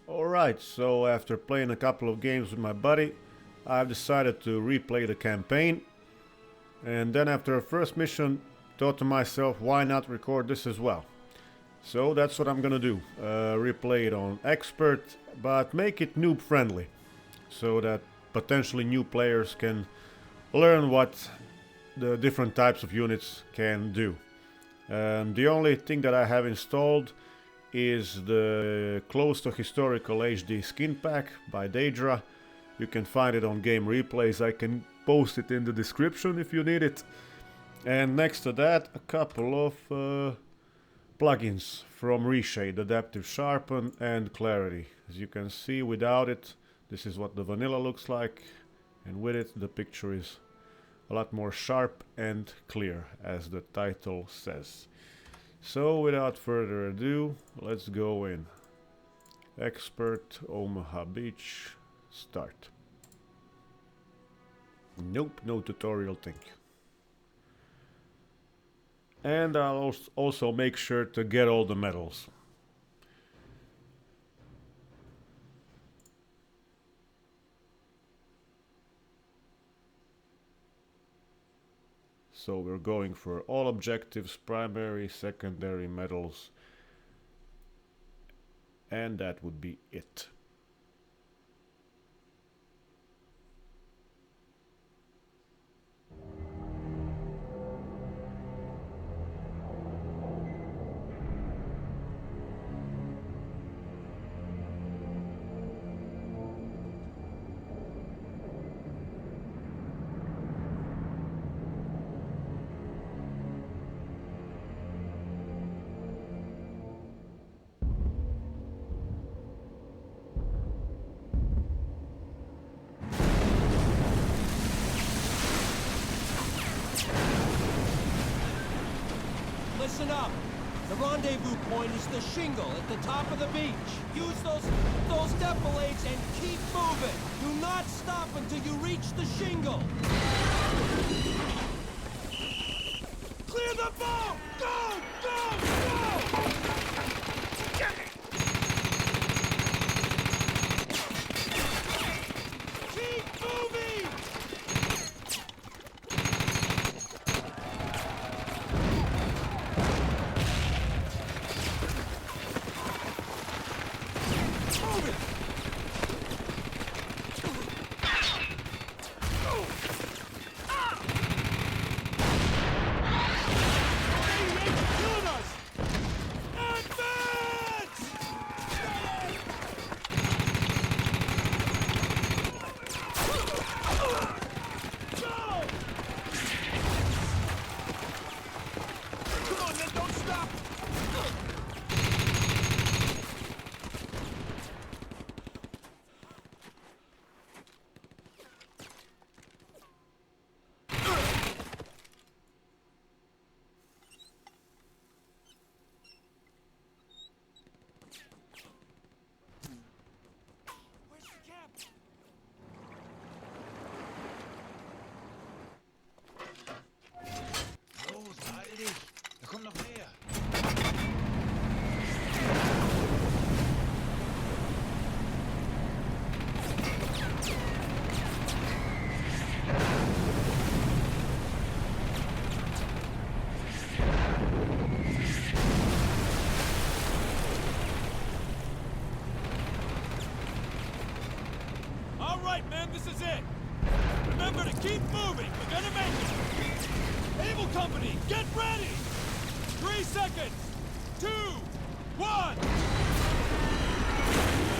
Alright, so after playing a couple of games with my buddy, I've decided to replay the campaign. And then after a first mission, thought to myself, why not record this as well? So that's what I'm gonna do. Replay it on expert, but make it noob friendly. So that potentially new players can learn what the different types of units can do. The only thing that I have installed is the Close to Historical HD skin pack by Daedra. You can find it on GameReplays. I can post it in the description if you need it. And next to that, a couple of plugins from ReShade, Adaptive Sharpen and Clarity. As you can see, without it, this is what the vanilla looks like, and with it, the picture is a lot more sharp and clear, as the title says. So without further ado, let's go in. Expert, Omaha Beach, start. Nope, no tutorial, thank you. And I'll also make sure to get all the medals. So we're going for all objectives, primary, secondary medals, and that would be it. Listen up! The rendezvous point is the shingle at the top of the beach. Use those defilades and keep moving. Do not stop until you reach the shingle. Clear the boat! Go! Go! Go! Keep moving! Man, this is it! Remember to keep moving! We're gonna make it! Able Company, get ready! 3 seconds! 2, 1!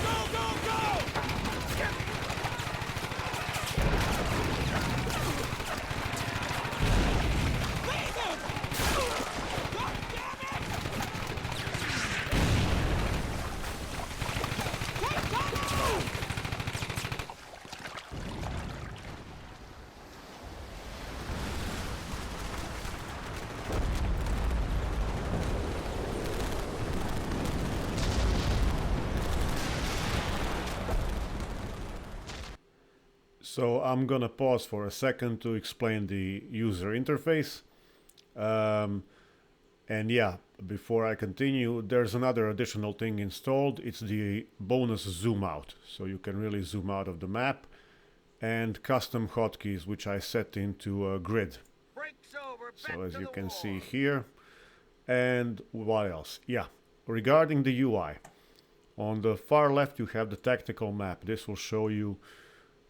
Go, go, go! Leave him! God damn it! Take cover! So I'm gonna pause for a second to explain the user interface. And yeah, before I continue, there's another additional thing installed. It's the bonus zoom out. So you can really zoom out of the map, and custom hotkeys, which I set into a grid. So as you can see here. And what else? Yeah, regarding the UI. On the far left you have the tactical map. This will show you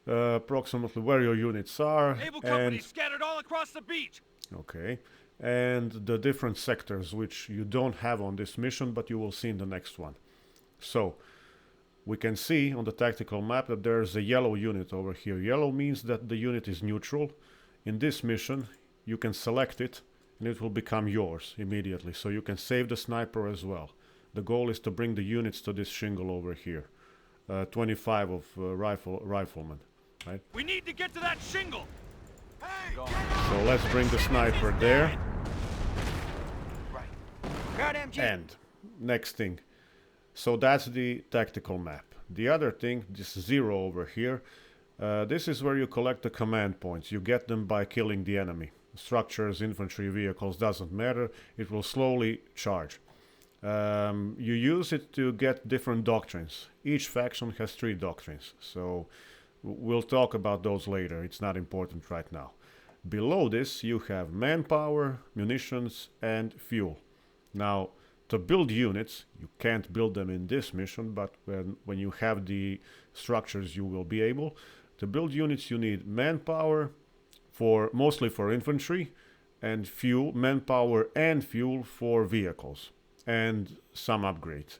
approximately where your units are. Naval companies scattered all across the beach. Okay. And the different sectors, which you don't have on this mission, but you will see in the next one. So we can see on the tactical map that there's a yellow unit over here. Yellow means that the unit is neutral. In this mission you can select it and it will become yours immediately, so you can save the sniper as well. The goal is to bring the units to this shingle over here. 25 of riflemen, right? We need to get to that shingle. So let's bring the sniper there. And next thing. So that's the tactical map. The other thing, this 0 over here, this is where you collect the command points. You get them by killing the enemy. Structures, infantry, vehicles, doesn't matter. It will slowly charge. You use it to get different doctrines. Each faction has 3 doctrines, so we'll talk about those later. It's not important right now. Below this you have manpower, munitions, and fuel. Now, to build units, you can't build them in this mission, but when you have the structures you will be able. To build units you need manpower, mostly for infantry, and fuel, manpower and fuel for vehicles, and some upgrades.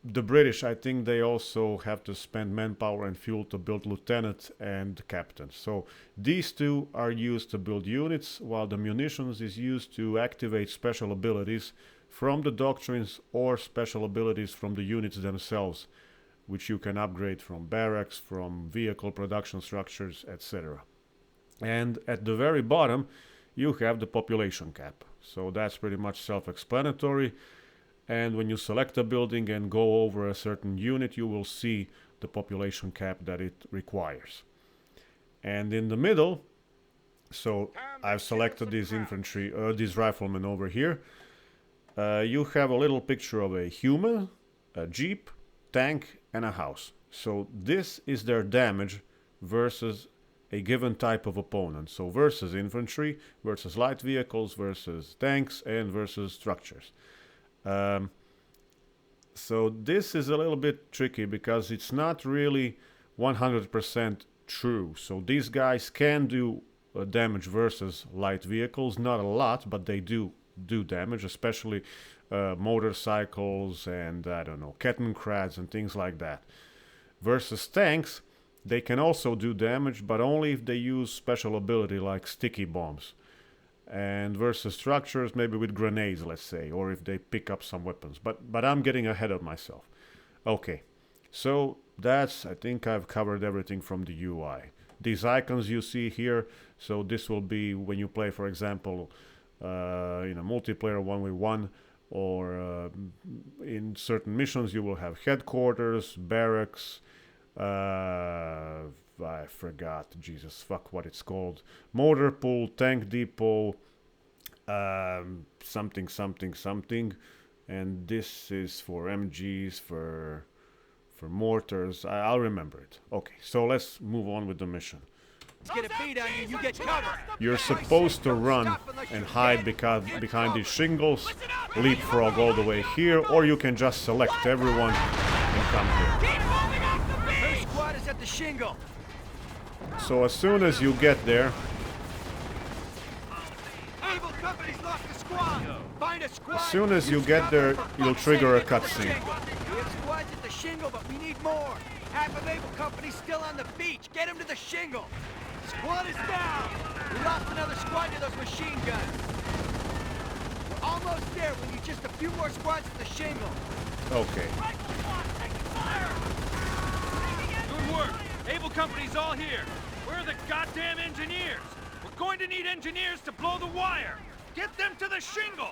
The British, I think they also have to spend manpower and fuel to build lieutenant and captain. So these two are used to build units, while the munitions is used to activate special abilities from the doctrines or special abilities from the units themselves, which you can upgrade from barracks, from vehicle production structures, etc. And at the very bottom you have the population cap. So that's pretty much self-explanatory. And when you select a building and go over a certain unit, you will see the population cap that it requires. And in the middle, so I've selected these infantry, these riflemen over here. You have a little picture of a human, a jeep, tank, and a house. So this is their damage versus a given type of opponent. So versus infantry, versus light vehicles, versus tanks, and versus structures. So this is a little bit tricky because it's not really 100% true. So these guys can do damage versus light vehicles, not a lot, but they do damage, especially motorcycles and, I don't know, Kettenkrats and things like that. Versus tanks, they can also do damage, but only if they use special ability like sticky bombs. And versus structures, maybe with grenades, let's say, or if they pick up some weapons. But I'm getting ahead of myself. Okay, so that's, I think I've covered everything from the UI. These icons you see here, so this will be when you play, for example, in a multiplayer 1v1, or in certain missions you will have headquarters, barracks, I forgot, Jesus fuck what it's called, motor pool, tank depot, something, and this is for MGs, for mortars. I'll remember it. Okay, so let's move on with the mission. Let's get a beat on you, you get cover. You're supposed to run and hide behind these shingles, leapfrog all the way here, or you can just select everyone and come here. First squad is at the shingle. So as soon as you get there, Able company's lost a squad. Find a squad. as soon as you get there, you'll trigger a cutscene. We have squads at the shingle, but we need more. Half of Able company's still on the beach. Get them to the shingle. Squad is down. We lost another squad to those machine guns. We're almost there. We need just a few more squads at the shingle. Okay. Good work. Able company's all here. Where are the goddamn engineers? We're going to need engineers to blow the wire. Get them to the shingle.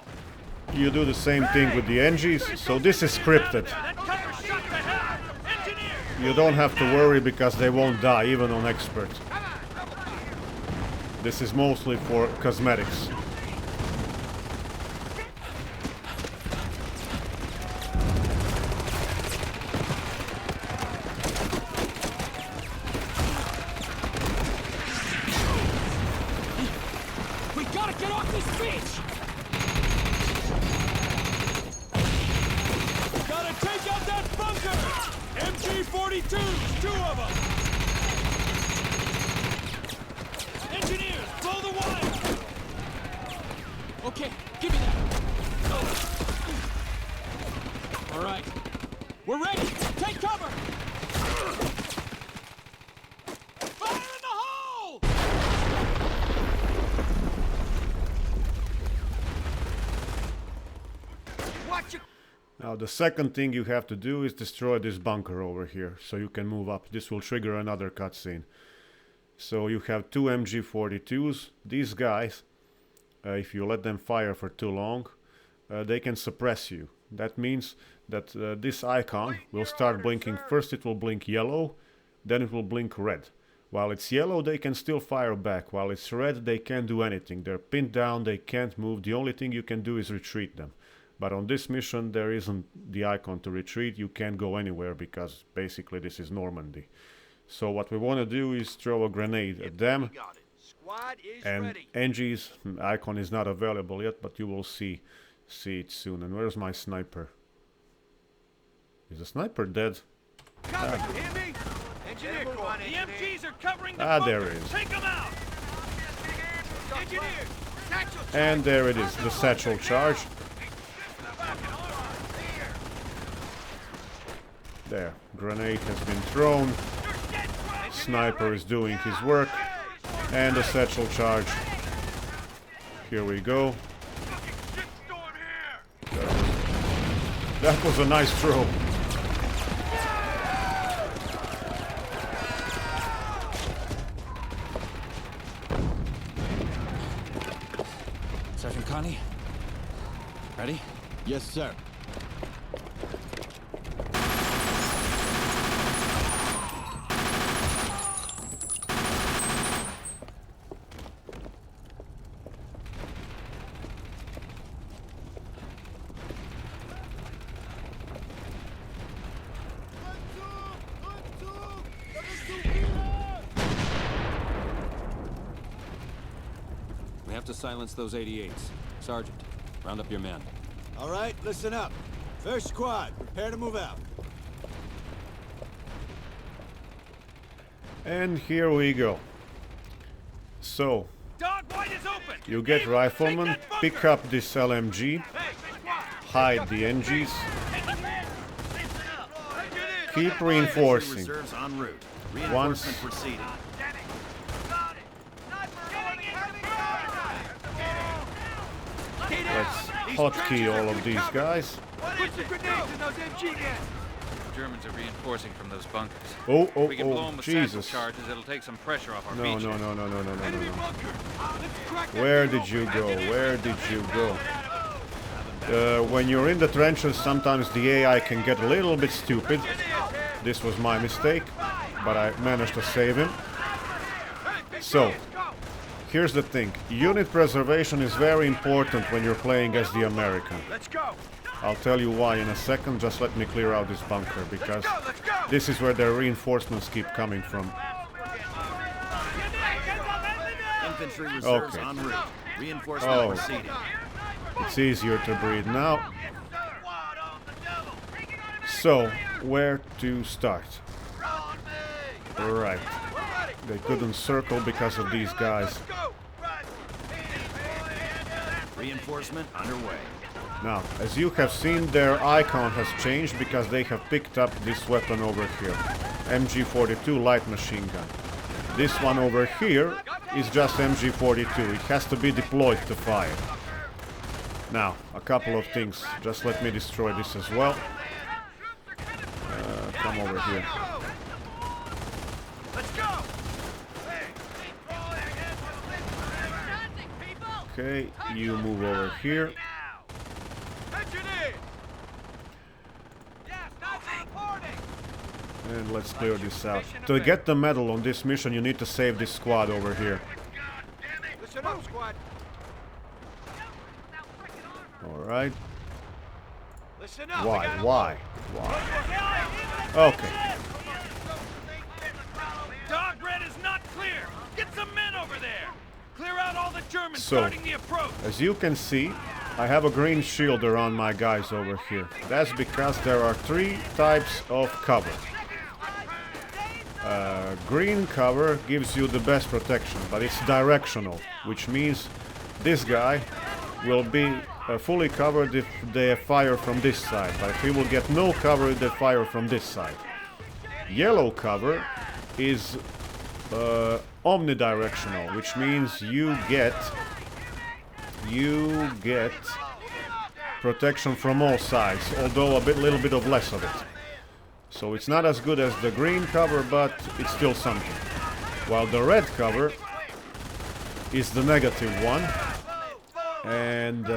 You do the same thing with the NGs, so this is scripted. That cover shot the hell. Engineers. You don't have to worry because they won't die, even on expert. This is mostly for cosmetics. 42s, 2 of them! Engineers, blow the wire! Okay, give me that. All right, we're ready. Take cover! Fire in the hole! Watch your... Now the second thing you have to do is destroy this bunker over here, so you can move up. This will trigger another cutscene. So you have 2 MG42s. These guys, if you let them fire for too long, they can suppress you. That means that this icon will start blinking. First it will blink yellow, then it will blink red. While it's yellow, they can still fire back. While it's red, they can't do anything. They're pinned down, they can't move. The only thing you can do is retreat them. But on this mission, there isn't the icon to retreat. You can't go anywhere because basically this is Normandy. So what we want to do is throw a grenade at them. Squad is And ready. NG's icon is not available yet, but you will see it soon. And where's my sniper? Is the sniper dead? Cover, you hear me? Engineer, go on, The MGs are covering the There bunker. it is. Take them out! Engineer, satchel charge. And there it is, the satchel charge. There, grenade has been thrown. Sniper is doing his work. And the satchel charge. Here we go. That was a nice throw. Sergeant Connie? Ready? Yes, sir. We have to silence those 88s. Sergeant, round up your men. All right, listen up. First squad, prepare to move out. And here we go. So, Dog white is open! you get rifleman, pick up this LMG, hide the NGs, keep reinforcing. Reserves en route. Once Reinforcement proceeding. let's hotkey all of these guys. Put some grenades in those MG guns. Germans are reinforcing from those bunkers. Oh, If we can blow them with satchel Jesus. charges, it'll take some pressure off our No, beaches. no, no, no, no, no, no, Enemy no. bunker. Let's crack that Where thing did you open. go? Where did you go? When you're in the trenches, sometimes the AI can get a little bit stupid. This was my mistake, but I managed to save him. So, here's the thing. Unit preservation is very important when you're playing as the American. Let's go. I'll tell you why in a second. Just let me clear out this bunker, because Let's go. this is where their reinforcements keep coming from. Infantry reserves Okay. en route. Reinforcement Oh. proceeding. It's easier to breathe now. So, where to start? Right. They couldn't circle because of these guys. Reinforcement underway. Now, as you have seen, their icon has changed because they have picked up this weapon over here. MG42 light machine gun. This one over here is just MG42. It has to be deployed to fire. Now, a couple of things. Just let me destroy this as well. Come over here. Let's go. Okay, you move over here. Engineer. Yes, that's reporting. And let's clear this out. To get the medal on this mission, you need to save this squad over here. Listen up, squad. Alright. Listen up. Why? Why? Okay. Dog red is not clear! Get some men over there! Clear out all the Germans So, starting the approach! as you can see, I have a green shield around my guys over here. That's because there are 3 types of cover. Green cover gives you the best protection, but it's directional, which means this guy will be fully covered if they fire from this side, but he will get no cover if they fire from this side. Yellow cover is omnidirectional, which means you get protection from all sides, although little bit of less of it. So it's not as good as the green cover, but it's still something. While the red cover is the negative one, and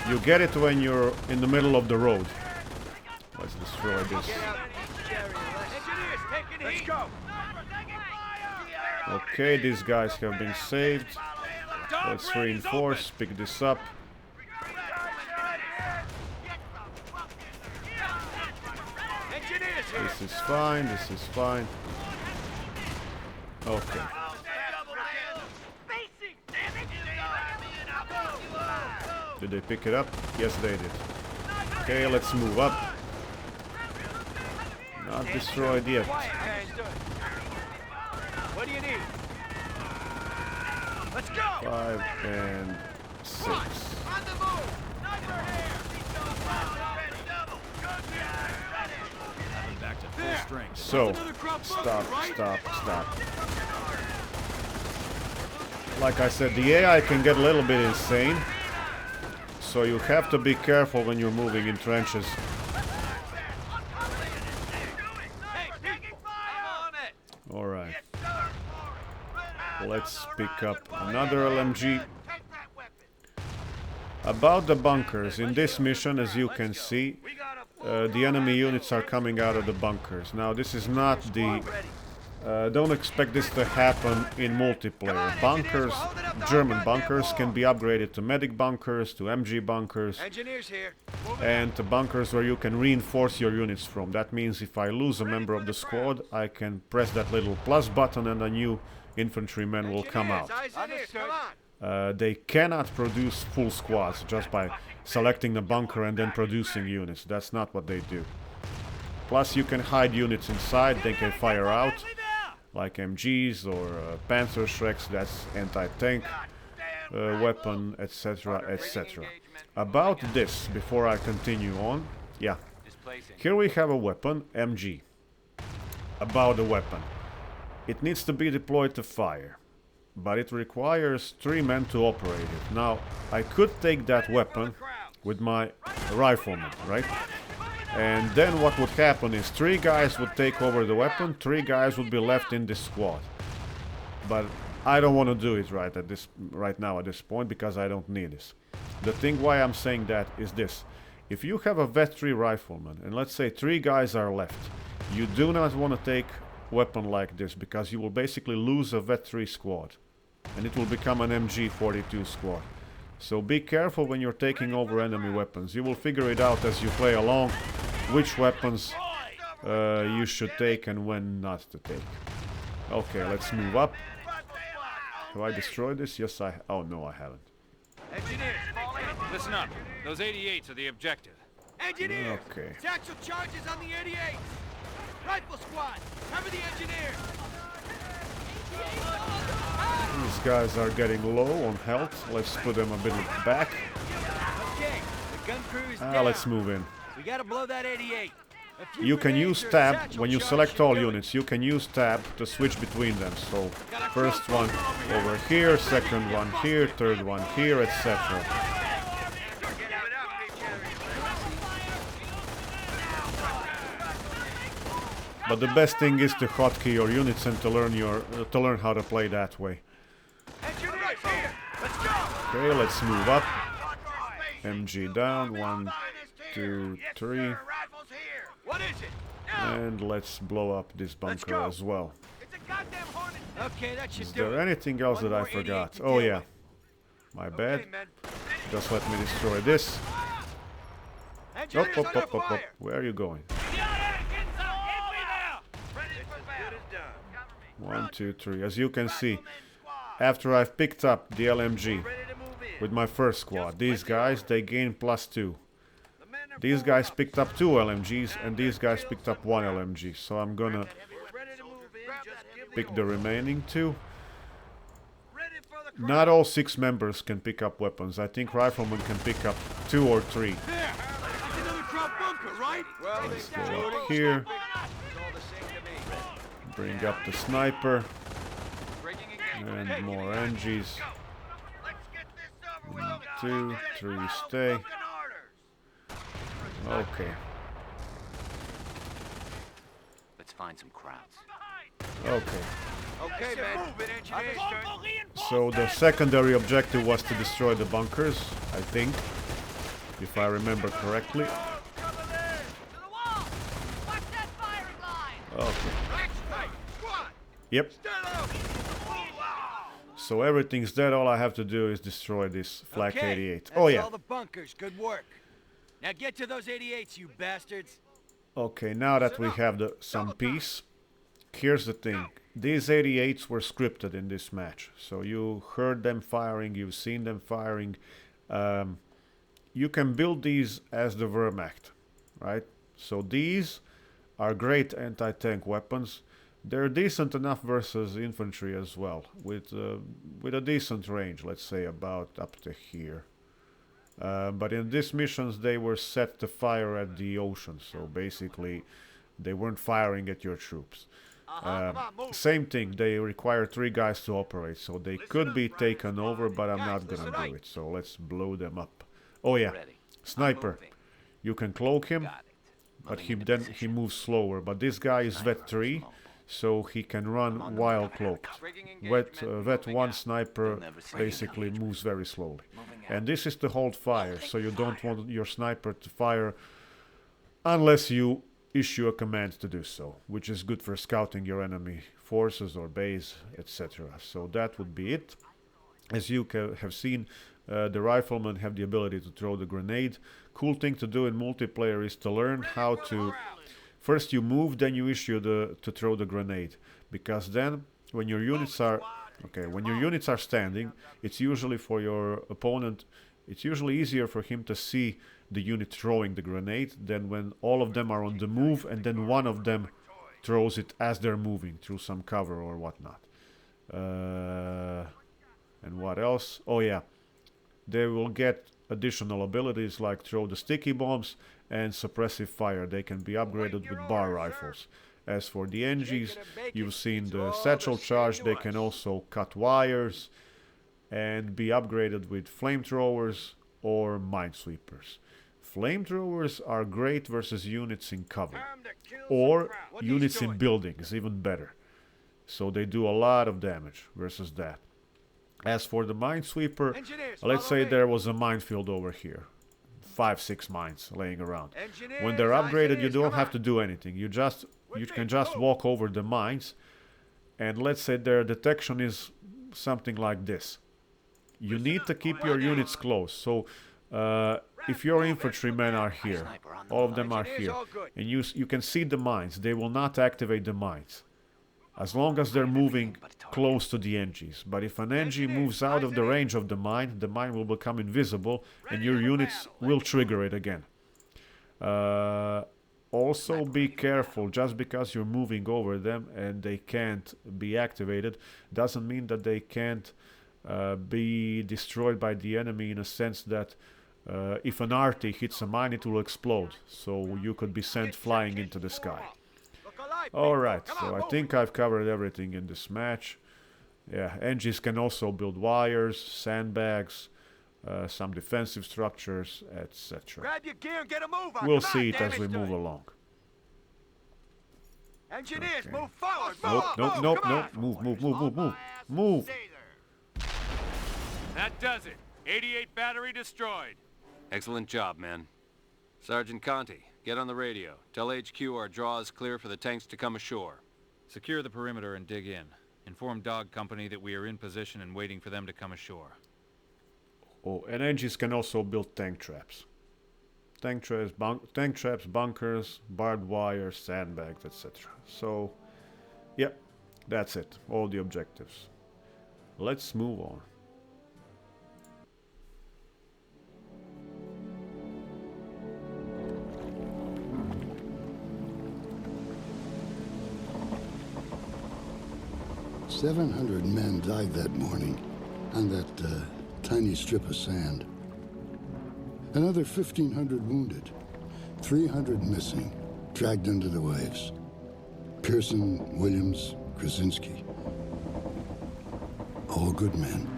you get it when you're in the middle of the road. Let's destroy this. Okay, these guys have been saved. Let's reinforce, pick this up. This is fine, this is fine. Okay. Did they pick it up? Yes, they did. Okay, let's move up. Not destroyed yet. What do you need? Let's go. 5 and 6. On the move. Back to full strength. So, stop. Like I said, the AI can get a little bit insane, so you have to be careful when you're moving in trenches. Alright. Let's pick up another LMG. About the bunkers, in this mission, as you can see, the enemy units are coming out of the bunkers. Now, this is not the... don't expect this to happen in multiplayer. Bunkers, German bunkers, can be upgraded to medic bunkers, to MG bunkers, and to bunkers where you can reinforce your units from. That means if I lose a member of the squad, I can press that little plus button and a new infantryman will come out. They cannot produce full squads just by selecting the bunker and then producing units. That's not what they do. Plus you can hide units inside, they can fire out, like MGs or Panzer Shreks, that's anti-tank weapon, etc, etc. About this, before I continue on, yeah, here we have a weapon, MG. About the weapon. It needs to be deployed to fire, but it requires 3 men to operate it. Now, I could take that weapon with my rifleman, right? And then what would happen is 3 guys would take over the weapon, 3 guys would be left in this squad. But I don't want to do it right now at this point, because I don't need this. The thing why I'm saying that is this. If you have a Vet 3 rifleman, and let's say 3 guys are left, you do not want to take weapon like this, because you will basically lose a Vet 3 squad. And it will become an MG42 squad. So be careful when you're taking over enemy weapons. You will figure it out as you play along, which weapons you should take and when not to take. Okay, let's move up. Have I destroyed this? Yes, I... Oh, no, I haven't. Engineers, Listen up. Those 88s are the objective. Engineers! Okay. Tactical charges on the 88s! Rifle squad, cover the engineers! These guys are getting low on health. Let's put them a bit back. Okay, the gun crew is down. Let's move in. We gotta blow that 88. You can use tab, when you select all units, you can use tab to switch between them. So, first one over here, second one here, third one here, etc. But the best thing is to hotkey your units and to learn how to play that way. Okay, let's move up. MG down, 1, 2, 3. And let's blow up this bunker as well. Okay, that should Is do there it. anything else that I forgot? Oh yeah. My bad. Just let me destroy this. Up. Where are you going? 1, 2, 3. As you can see, after I've picked up the LMG with my first squad, these guys, they gain +2. These guys picked up 2 LMGs and these guys picked up 1 LMG. So I'm gonna pick the remaining 2. Not all 6 members can pick up weapons. I think riflemen can pick up 2 or 3. Let's go up here. Bring up the sniper. And more NGs. 1, 2, 3, stay. Okay. Let's find some crowds. Okay. Okay, man. So the secondary objective was to destroy the bunkers, I think, if I remember correctly. Okay. Yep. So everything's dead. All I have to do is destroy this Flak 88. Oh yeah. All the bunkers. Good work. Now get to those 88s, you bastards. Okay, now that we have some peace, here's the thing. These 88s were scripted in this match. So you heard them firing, you've seen them firing. You can build these as the Wehrmacht, right? So these are great anti-tank weapons. They're decent enough versus infantry as well, with a decent range, let's say about up to here. But in these missions they were set to fire at the ocean, so basically they weren't firing at your troops. Same thing, they require 3 guys to operate, so they could be taken over, but I'm not gonna do it, so let's blow them up. Oh yeah, sniper, you can cloak him, but he moves slower, but this guy is vet 3, so he can run while cloaked. Vet 1 sniper basically moves very slowly. And this is to hold fire, so you don't want your sniper to fire unless you issue a command to do so, which is good for scouting your enemy forces or base, etc. So that would be it. As you have seen, the riflemen have the ability to throw the grenade. Cool thing to do in multiplayer is to learn how to... First you move, then you issue to throw the grenade, because then when your units are standing, it's usually for your opponent, it's usually easier for him to see the unit throwing the grenade than when all of them are on the move and then one of them throws it as they're moving through some cover or whatnot. And what else? Oh yeah, they will get additional abilities like throw the sticky bombs and suppressive fire. They can be upgraded with bar rifles. As for the NGs, you've seen the satchel charge. They can also cut wires and be upgraded with flamethrowers or minesweepers. Flamethrowers are great versus units in cover or units in buildings, even better. So they do a lot of damage versus that. As for the minesweeper, let's say there was a minefield over here. 5-6 mines laying around. When they're upgraded, you don't have to do anything. You can just walk over the mines, and let's say their detection is something like this. You need to keep your units close. So if your infantrymen are here, all of them are here, and you can see the mines, they will not activate the mines as long as they're moving close to the NGs. But if an NG moves out of the range of the mine will become invisible and your units will trigger it again. Also be careful, just because you're moving over them and they can't be activated doesn't mean that they can't be destroyed by the enemy, in a sense that if an arty hits a mine, it will explode, so you could be sent flying into the sky. Alright, so I think I've covered everything in this match. Yeah, NGs can also build wires, sandbags, some defensive structures, etc. Grab your gear and get a move on. We'll see it as we move along. Engineers, move forward. Nope. Move. That does it. 88 battery destroyed. Excellent job, men. Sergeant Conti, get on the radio. Tell HQ our draw is clear for the tanks to come ashore. Secure the perimeter and dig in. Inform Dog Company that we are in position and waiting for them to come ashore. Oh, and NGs can also build tank traps. Tank traps, bunkers, barbed wire, sandbags, etc. So, yeah, that's it. All the objectives. Let's move on. 700 men died that morning on that tiny strip of sand. Another 1,500 wounded, 300 missing, dragged under the waves. Pearson, Williams, Krasinski. All good men.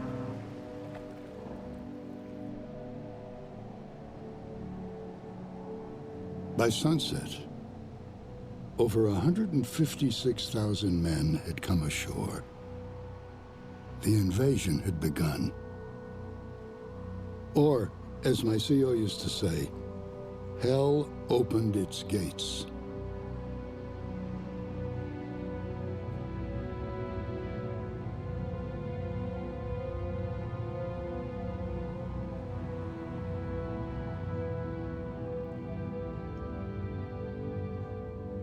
By sunset, over 156,000 men had come ashore. The invasion had begun. Or, as my CO used to say, hell opened its gates.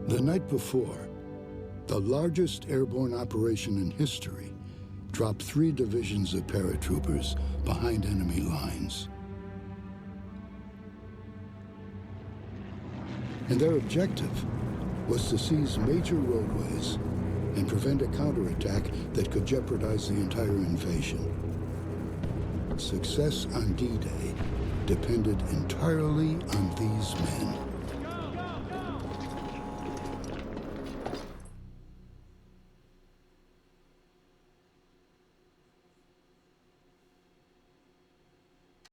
The night before, the largest airborne operation in history dropped 3 divisions of paratroopers behind enemy lines. And their objective was to seize major roadways and prevent a counterattack that could jeopardize the entire invasion. Success on D-Day depended entirely on these men.